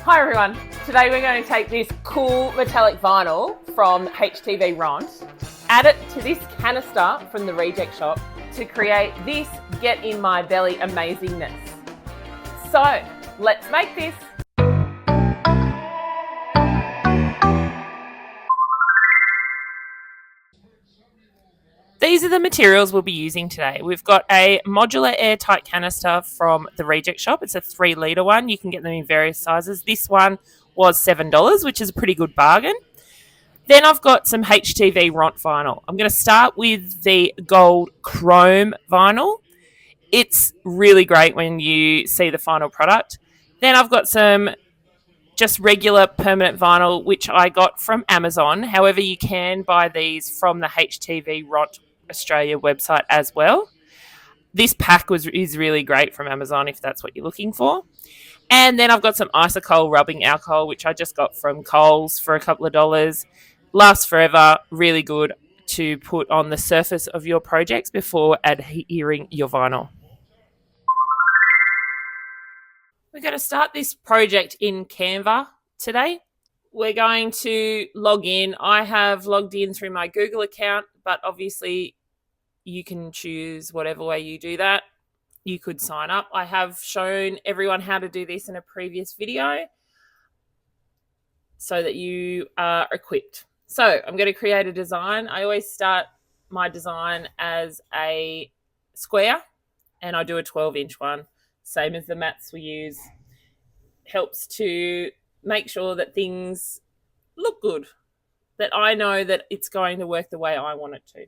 Hi everyone, today we're going to take this cool metallic vinyl from HTV Ront, add it to this canister from the reject shop to create this get in my belly amazingness. So let's make this. These are the materials we'll be using today. We've got a modular airtight canister from the reject shop. It's a 3 litre one. You can get them in various sizes. This one was $7, which is a pretty good bargain. Then I've got some HTV Ront Vinyl. I'm going to start with the gold chrome vinyl. It's really great when you see the final product. Then I've got some just regular permanent vinyl, which I got from Amazon. However, you can buy these from the HTV Ront Australia website as well. This pack is really great from Amazon if that's what you're looking for. And then I've got some isocol rubbing alcohol, which I just got from Coles for a couple of dollars. Lasts forever, really good to put on the surface of your projects before adhering your vinyl. We're going to start this project in Canva today. We're going to log in. I have logged in through my Google account, but obviously you can choose whatever way you do that. You could sign up. I have shown everyone how to do this in a previous video so that you are equipped. So I'm going to create a design. I always start my design as a square and I do a 12-inch one, same as the mats we use. Helps to make sure that things look good, that I know that it's going to work the way I want it to.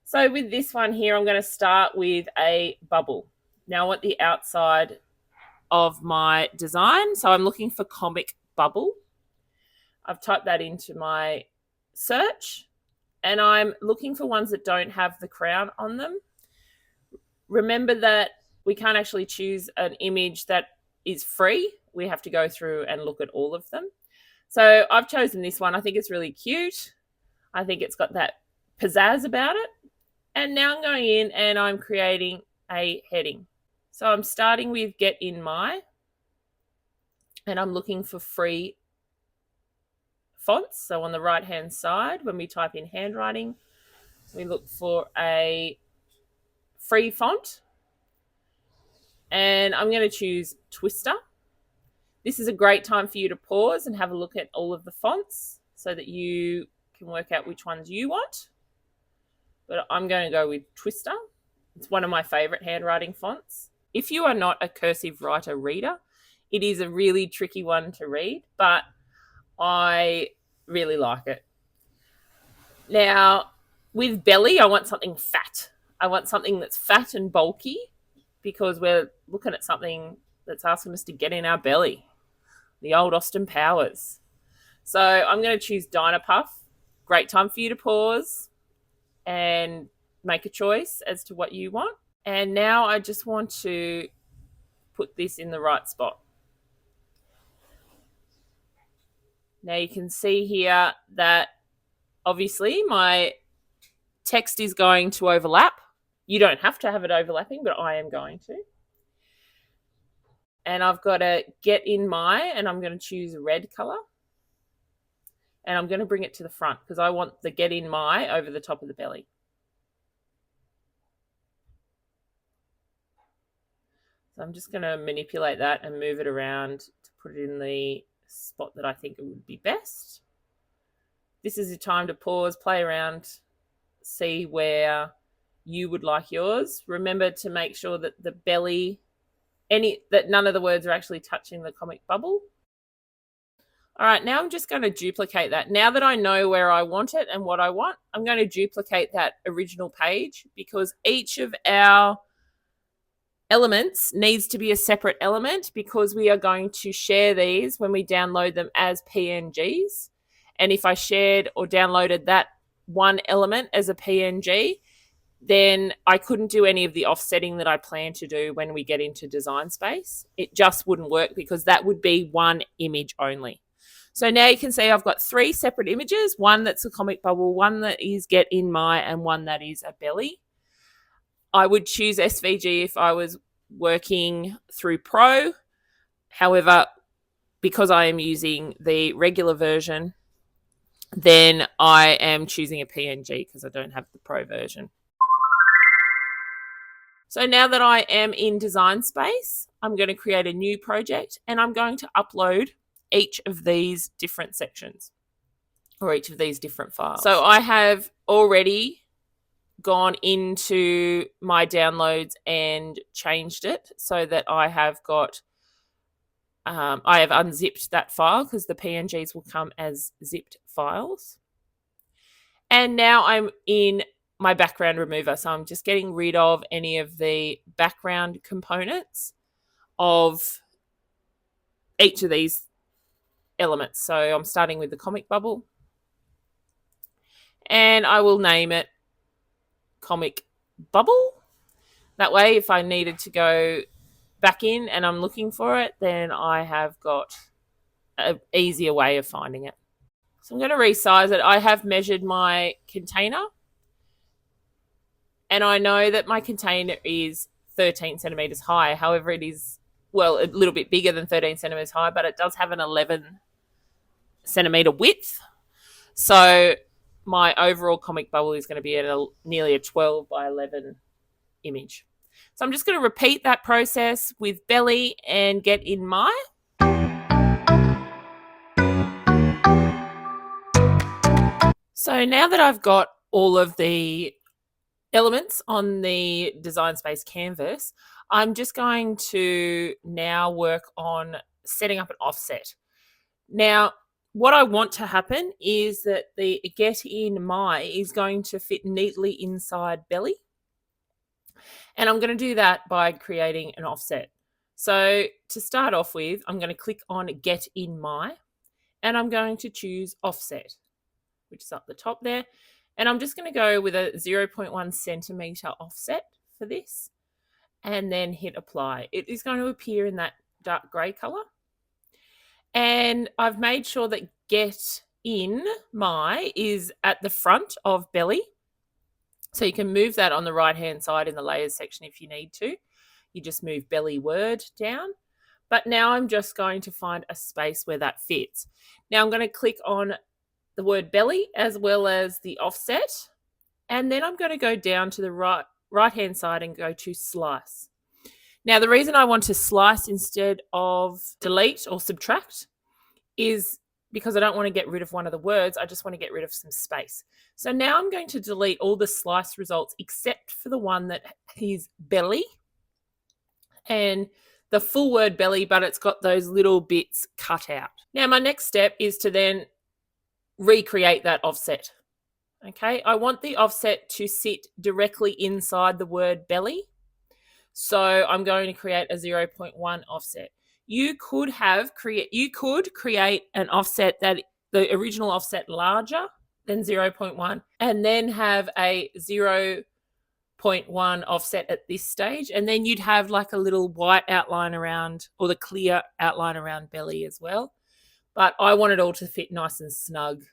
So with this one here, I'm going to start with a bubble. Now I want the outside of my design. So I'm looking for comic bubble. I've typed that into my search and I'm looking for ones that don't have the crown on them. Remember that we can't actually choose an image that is free. We have to go through and look at all of them. So I've chosen this one. I think it's really cute. I think it's got that pizzazz about it. And now I'm going in and I'm creating a heading. So I'm starting with get in my, and I'm looking for free fonts. So on the right hand side, when we type in handwriting, we look for a free font. And I'm going to choose Twister. This is a great time for you to pause and have a look at all of the fonts so that you can work out which ones you want. But I'm going to go with Twister. It's one of my favorite handwriting fonts. If you are not a cursive writer reader, it is a really tricky one to read, but I really like it. Now, with belly, I want something fat. I want something that's fat and bulky because we're looking at something that's asking us to get in our belly. The old Austin Powers. So I'm going to choose Dynapuff. Great time for you to pause and make a choice as to what you want. And now I just want to put this in the right spot. Now you can see here that obviously my text is going to overlap. You don't have to have it overlapping, but I am going to. And I've got to get in my, and I'm going to choose red color. And I'm going to bring it to the front because I want the get in my over the top of the belly. So I'm just going to manipulate that and move it around to put it in the spot that I think it would be best. This is your time to pause, play around, see where you would like yours. Remember to make sure that the belly, that none of the words are actually touching the comic bubble. All right, now I'm just going to duplicate that. Now that I know where I want it and what I want, I'm going to duplicate that original page because each of our elements needs to be a separate element because we are going to share these when we download them as PNGs. And if I shared or downloaded that one element as a PNG, then I couldn't do any of the offsetting that I plan to do when we get into Design Space. It just wouldn't work because that would be one image only. So now you can see I've got 3 separate images, one that's a comic bubble, one that is get in my, and one that is a belly. I would choose SVG if I was working through Pro. However, because I am using the regular version, then I am choosing a PNG because I don't have the Pro version. So now that I am in Design Space, I'm going to create a new project and I'm going to upload each of these different sections or each of these different files. So I have already gone into my downloads and changed it so that I have got I have unzipped that file because the PNGs will come as zipped files. And now I'm in my background remover. So I'm just getting rid of any of the background components of each of these elements. So I'm starting with the comic bubble. And I will name it Comic Bubble. That way, if I needed to go back in and I'm looking for it, then I have got an easier way of finding it. So I'm going to resize it. I have measured my container and I know that my container is 13 centimeters high. However, it is, well, a little bit bigger than 13 centimeters high, but it does have an 11 centimeter width. So my overall comic bubble is going to be at nearly a 12 by 11 image. So I'm just going to repeat that process with belly and get in my. So now that I've got all of the elements on the Design Space canvas, I'm just going to now work on setting up an offset. Now, what I want to happen is that the get in my is going to fit neatly inside belly. And I'm going to do that by creating an offset. So to start off with, I'm going to click on Get in My, and I'm going to choose Offset, which is up the top there. And I'm just going to go with a 0.1 centimeter offset for this, and then hit Apply. It is going to appear in that dark grey colour. And I've made sure that Get in My is at the front of belly. So you can move that on the right-hand side in the layers section if you need to. You just move belly word down. But now I'm just going to find a space where that fits. Now I'm going to click on the word belly as well as the offset. And then I'm going to go down to the right-hand side and go to slice. Now the reason I want to slice instead of delete or subtract is because I don't want to get rid of one of the words. I just want to get rid of some space. So now I'm going to delete all the slice results except for the one that is belly and the full word belly, but it's got those little bits cut out. Now my next step is to then recreate that offset. Okay, I want the offset to sit directly inside the word belly. So I'm going to create a 0.1 offset. You could create an offset that the original offset larger than 0.1 and then have a 0.1 offset at this stage, and then you'd have like a little white outline around, or the clear outline around belly as well. But I want it all to fit nice and snug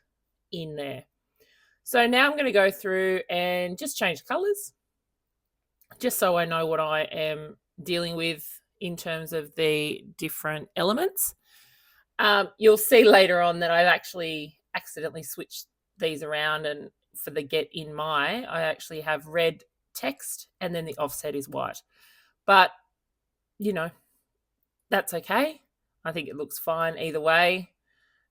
in there. So now I'm going to go through and just change colors just so I know what I am dealing with in terms of the different elements. You'll see later on that I've actually accidentally switched these around, and for the get in my, I actually have red text and then the offset is white. But, you know, that's okay. I think it looks fine either way.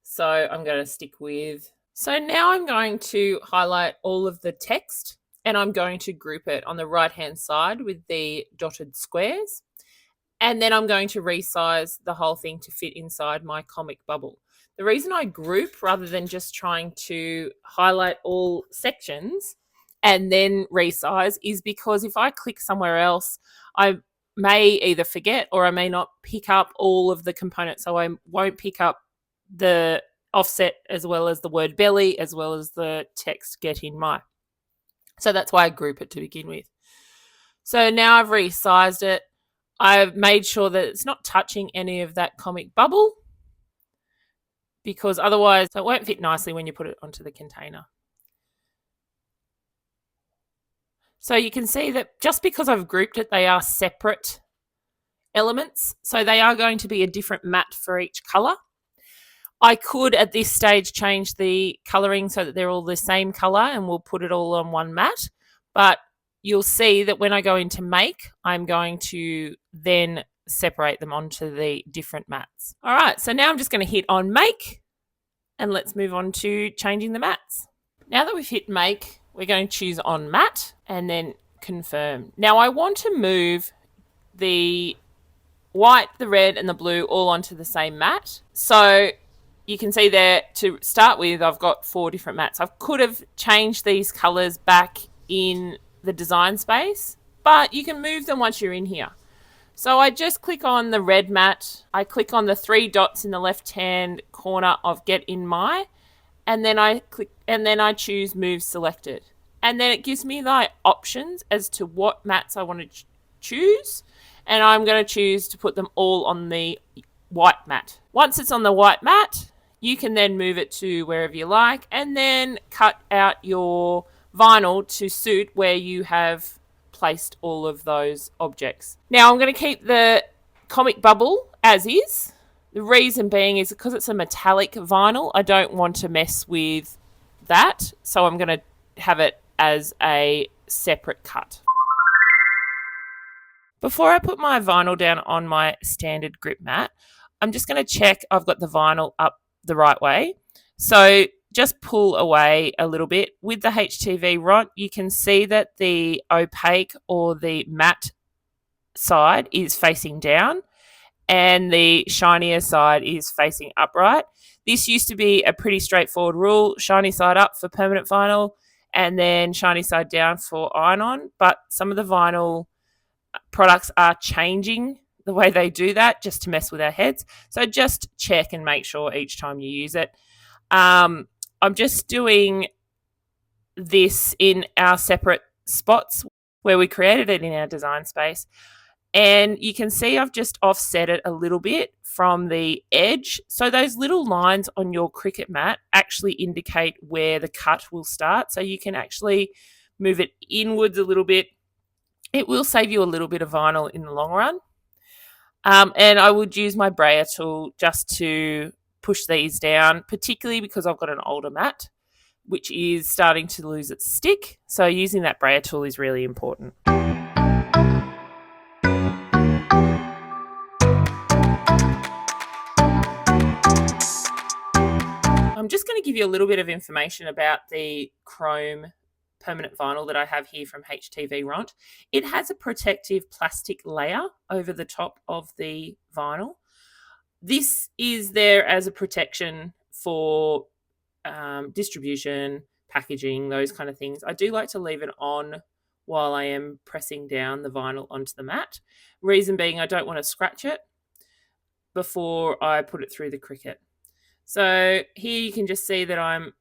So I'm going to stick with. So now I'm going to highlight all of the text and I'm going to group it on the right-hand side with the dotted squares. And then I'm going to resize the whole thing to fit inside my comic bubble. The reason I group rather than just trying to highlight all sections and then resize is because if I click somewhere else, I may either forget or I may not pick up all of the components. So I won't pick up the offset as well as the word belly as well as the text get in my. So that's why I group it to begin with. So now I've resized it. I've made sure that it's not touching any of that comic bubble because otherwise it won't fit nicely when you put it onto the container. So you can see that just because I've grouped it, they are separate elements. So they are going to be a different mat for each color. I could at this stage change the colouring so that they're all the same colour and we'll put it all on one mat. But you'll see that when I go into make, I'm going to then separate them onto the different mats. All right, so now I'm just going to hit on make and let's move on to changing the mats. Now that we've hit make, we're going to choose on mat and then confirm. Now I want to move the white, the red and the blue all onto the same mat. So you can see there, to start with, I've got 4 different mats. I could have changed these colours back in the design space, but you can move them once you're in here. So I just click on the red mat. I click on the 3 dots in the left-hand corner of Get in My, and then I choose Move Selected. And then it gives me the options as to what mats I want to choose, and I'm going to choose to put them all on the white mat. Once it's on the white mat, you can then move it to wherever you like and then cut out your vinyl to suit where you have placed all of those objects. Now I'm going to keep the comic bubble as is. The reason being is because it's a metallic vinyl, I don't want to mess with that. So I'm going to have it as a separate cut. Before I put my vinyl down on my standard grip mat, I'm just going to check I've got the vinyl up the right way. So just pull away a little bit. With the HTV Ront, you can see that the opaque or the matte side is facing down and the shinier side is facing upright. This used to be a pretty straightforward rule: shiny side up for permanent vinyl and then shiny side down for iron-on. But some of the vinyl products are changing the way they do that just to mess with our heads. So just check and make sure each time you use it. I'm just doing this in our separate spots where we created it in our design space. And you can see I've just offset it a little bit from the edge. So those little lines on your Cricut mat actually indicate where the cut will start. So you can actually move it inwards a little bit. It will save you a little bit of vinyl in the long run. And I would use my brayer tool just to push these down, particularly because I've got an older mat, which is starting to lose its stick. So using that brayer tool is really important. I'm just going to give you a little bit of information about the chrome permanent vinyl that I have here from HTV Ront. It has a protective plastic layer over the top of the vinyl. This is there as a protection for distribution, packaging, those kind of things. I do like to leave it on while I am pressing down the vinyl onto the mat. Reason being, I don't want to scratch it before I put it through the Cricut. So here you can just see that I'm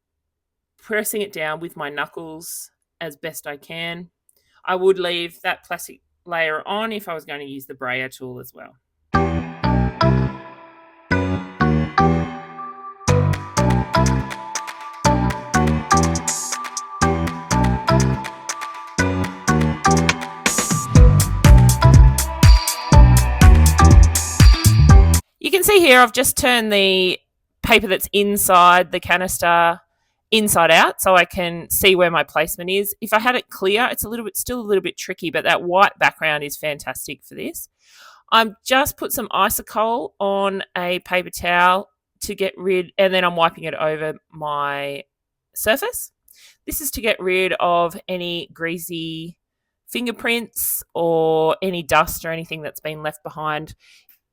pressing it down with my knuckles as best I can. I would leave that plastic layer on if I was going to use the brayer tool as well. You can see here I've just turned the paper that's inside the canister inside out so I can see where my placement is. If I had it clear, it's still a little bit tricky, but that white background is fantastic for this. I'm just put some isocol on a paper towel to get rid, and then I'm wiping it over my surface. This is to get rid of any greasy fingerprints or any dust or anything that's been left behind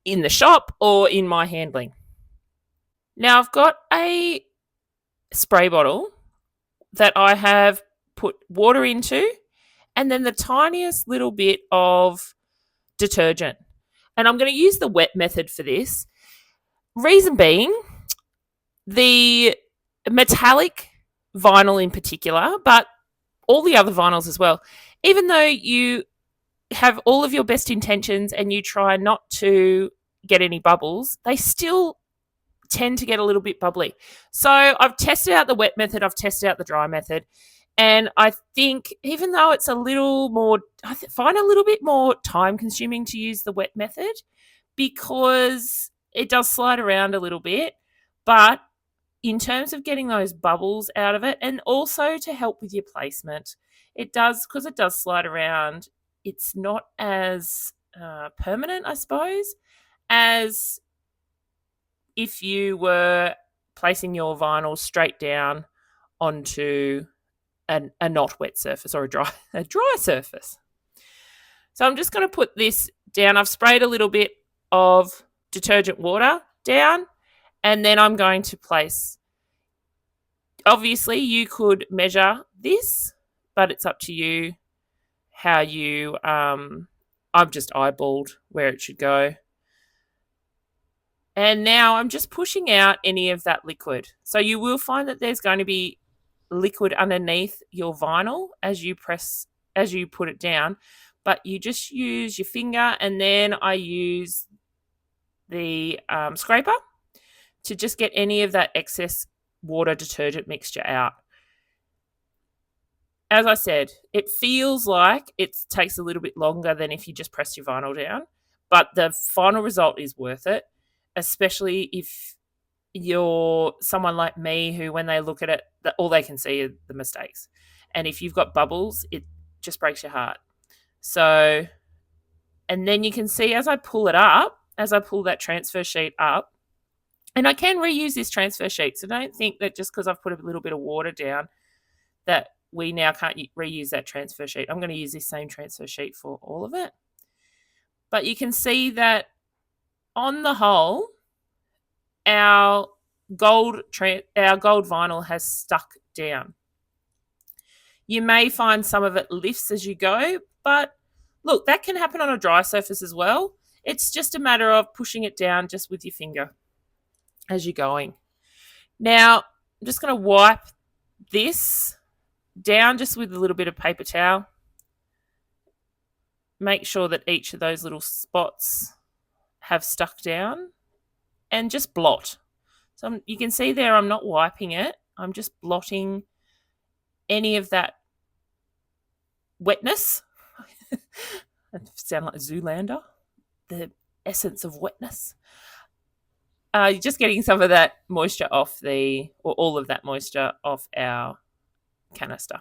in the shop or in my handling. Now I've got a spray bottle that I have put water into and then the tiniest little bit of detergent. And I'm going to use the wet method for this. Reason being, the metallic vinyl in particular, but all the other vinyls as well, even though you have all of your best intentions and you try not to get any bubbles, they still tend to get a little bit bubbly. So I've tested out the wet method, I've tested out the dry method, and I think even though it's a little more, I find a little bit more time consuming to use the wet method because it does slide around a little bit, But in terms of getting those bubbles out of it, and also to help with your placement, it does, because it does slide around, it's not as permanent, I suppose, as if you were placing your vinyl straight down onto a not wet surface or a dry surface. So I'm just going to put this down. I've sprayed a little bit of detergent water down, and then I'm going to place. Obviously, you could measure this, but it's up to you how you. I've just eyeballed where it should go. And now I'm just pushing out any of that liquid. So you will find that there's going to be liquid underneath your vinyl as you put it down, but you just use your finger, and then I use the scraper to just get any of that excess water detergent mixture out. As I said, it feels like it takes a little bit longer than if you just press your vinyl down, but the final result is worth it, especially if you're someone like me who, when they look at it, all they can see are the mistakes. And if you've got bubbles, it just breaks your heart. So, and then you can see as I pull it up, as I pull that transfer sheet up, and I can reuse this transfer sheet. So don't think that just because I've put a little bit of water down that we now can't reuse that transfer sheet. I'm going to use this same transfer sheet for all of it. But you can see that on the whole, our gold vinyl has stuck down. You may find some of it lifts as you go, but look, that can happen on a dry surface as well. It's just a matter of pushing it down just with your finger as you're going. Now, I'm just going to wipe this down just with a little bit of paper towel. Make sure that each of those little spots have stuck down, and just blot. So you can see there I'm not wiping it. I'm just blotting any of that wetness. I sound like Zoolander. The essence of wetness. Just getting some of that moisture off or all of that moisture off our canister.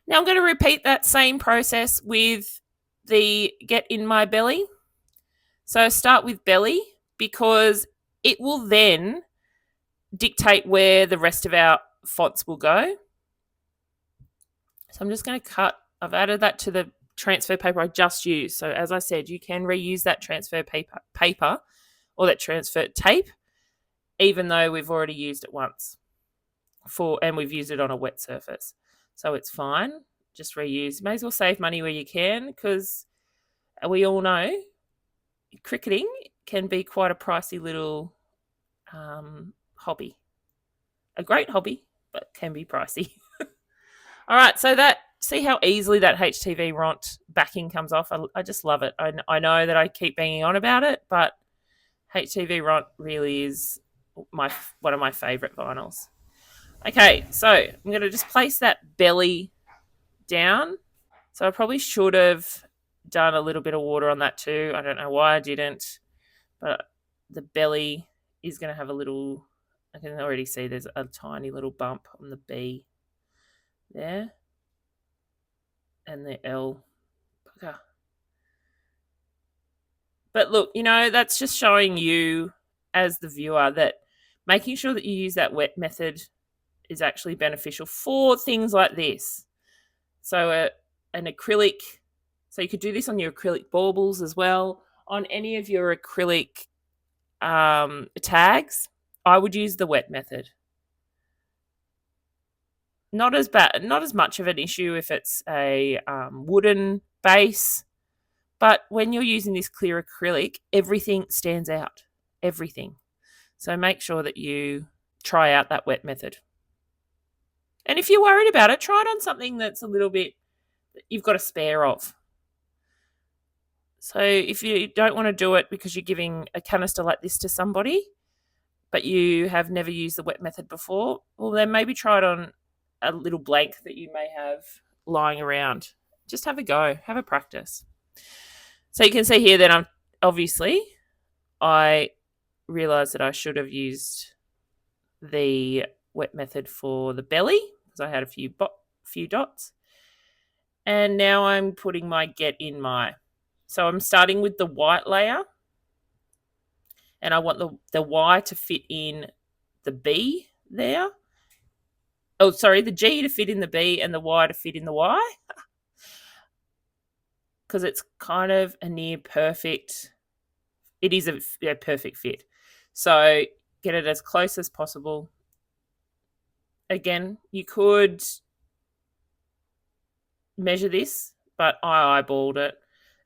Now I'm going to repeat that same process with the Get in My Belly. So start with belly, because it will then dictate where the rest of our fonts will go. So I'm just going to cut. I've added that to the transfer paper I just used. So as I said, you can reuse that transfer paper or that transfer tape, even though we've already used it once and we've used it on a wet surface. So it's fine. Just reuse. You may as well save money where you can, because we all know cricketing can be quite a pricey little hobby. A great hobby, but can be pricey. All right, so see how easily that HTV Ront backing comes off? I just love it. I know that I keep banging on about it, but HTV Ront really is one of my favourite vinyls. Okay, so I'm going to just place that belly down. So I probably should have done a little bit of water on that too. I don't know why I didn't, but the belly is going to have a little, I can already see there's a tiny little bump on the B there, and the L. Bugger. But look, that's just showing you as the viewer that making sure that you use that wet method is actually beneficial for things like this. So an acrylic, so you could do this on your acrylic baubles as well. On any of your acrylic tags, I would use the wet method. Not as much of an issue if it's a wooden base, but when you're using this clear acrylic, everything stands out. Everything. So make sure that you try out that wet method. And if you're worried about it, try it on something that's a little bit that you've got a spare of. So if you don't want to do it because you're giving a canister like this to somebody, but you have never used the wet method before, well, then maybe try it on a little blank that you may have lying around. Just have a go, have a practice. So you can see here that I realised that I should have used the wet method for the belly because I had a few dots. And now I'm putting my get in my. So I'm starting with the white layer, and I want the Y to fit in the B there. Oh, sorry, the G to fit in the B and the Y to fit in the Y, because it's kind of a near perfect. It is a perfect fit. So get it as close as possible. Again, you could measure this, but I eyeballed it,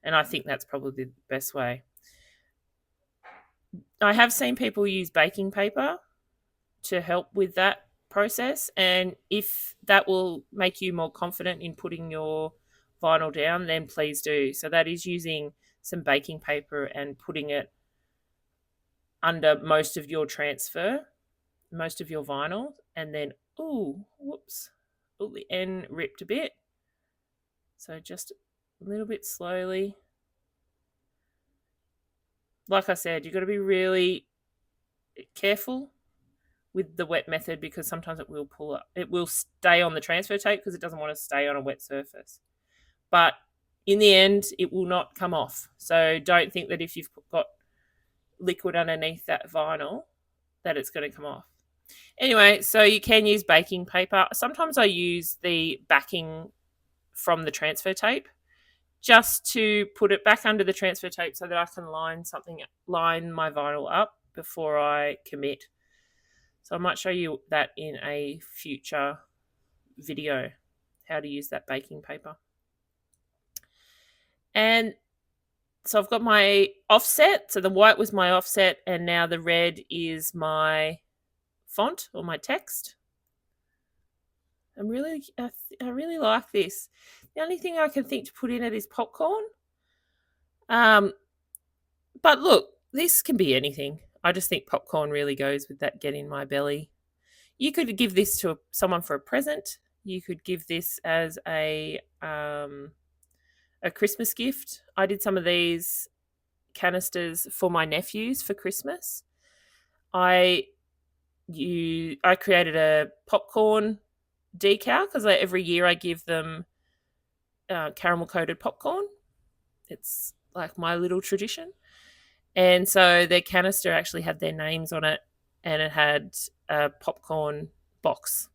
and I think that's probably the best way. I have seen people use baking paper to help with that process, and if that will make you more confident in putting your vinyl down, then please do. So that is using some baking paper and putting it under most of your transfer, most of your vinyl, and then whoops, the end ripped a bit. So just a little bit slowly. Like I said, you've got to be really careful with the wet method because sometimes it will pull up. It will stay on the transfer tape because it doesn't want to stay on a wet surface. But in the end, it will not come off. So don't think that if you've got liquid underneath that vinyl that it's going to come off. Anyway, so you can use baking paper. Sometimes I use the backing from the transfer tape just to put it back under the transfer tape so that I can line my vinyl up before I commit. So I might show you that in a future video, how to use that baking paper. And so I've got my offset. So the white was my offset, and now the red is my font or my text. I really like this. The only thing I can think to put in it is popcorn. But look, this can be anything. I just think popcorn really goes with that get in my belly. You could give this to someone for a present. You could give this as a Christmas gift. I did some of these canisters for my nephews for Christmas. I created a popcorn decal because every year I give them caramel coated popcorn. It's like my little tradition. And so their canister actually had their names on it, and it had a popcorn box.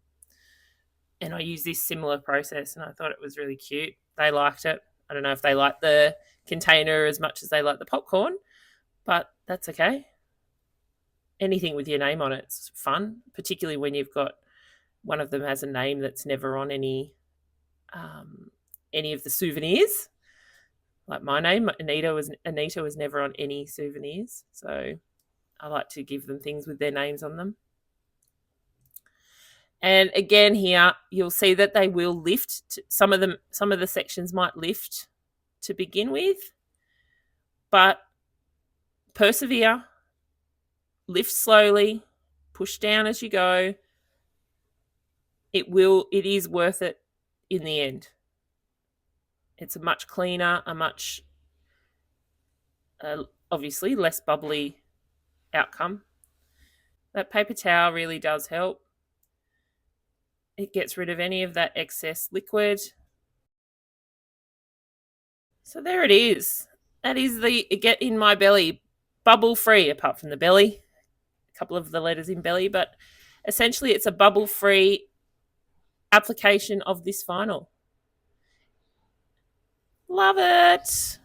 And I used this similar process, and I thought it was really cute. They liked it. I don't know if they like the container as much as they like the popcorn, but that's okay. Anything with your name on it's fun, particularly when you've got one of them has a name that's never on any of the souvenirs. Like my name, Anita was never on any souvenirs, so I like to give them things with their names on them. And again, here you'll see that they will lift. Some of the sections might lift to begin with, but persevere, lift slowly, push down as you go. It is worth it in the end. It's a much cleaner, a much obviously less bubbly outcome. That paper towel really does help. It gets rid of any of that excess liquid. So there it is. That is the get in my belly, bubble free, apart from the belly, a couple of the letters in belly, but essentially it's a bubble free application of this vinyl. Love it.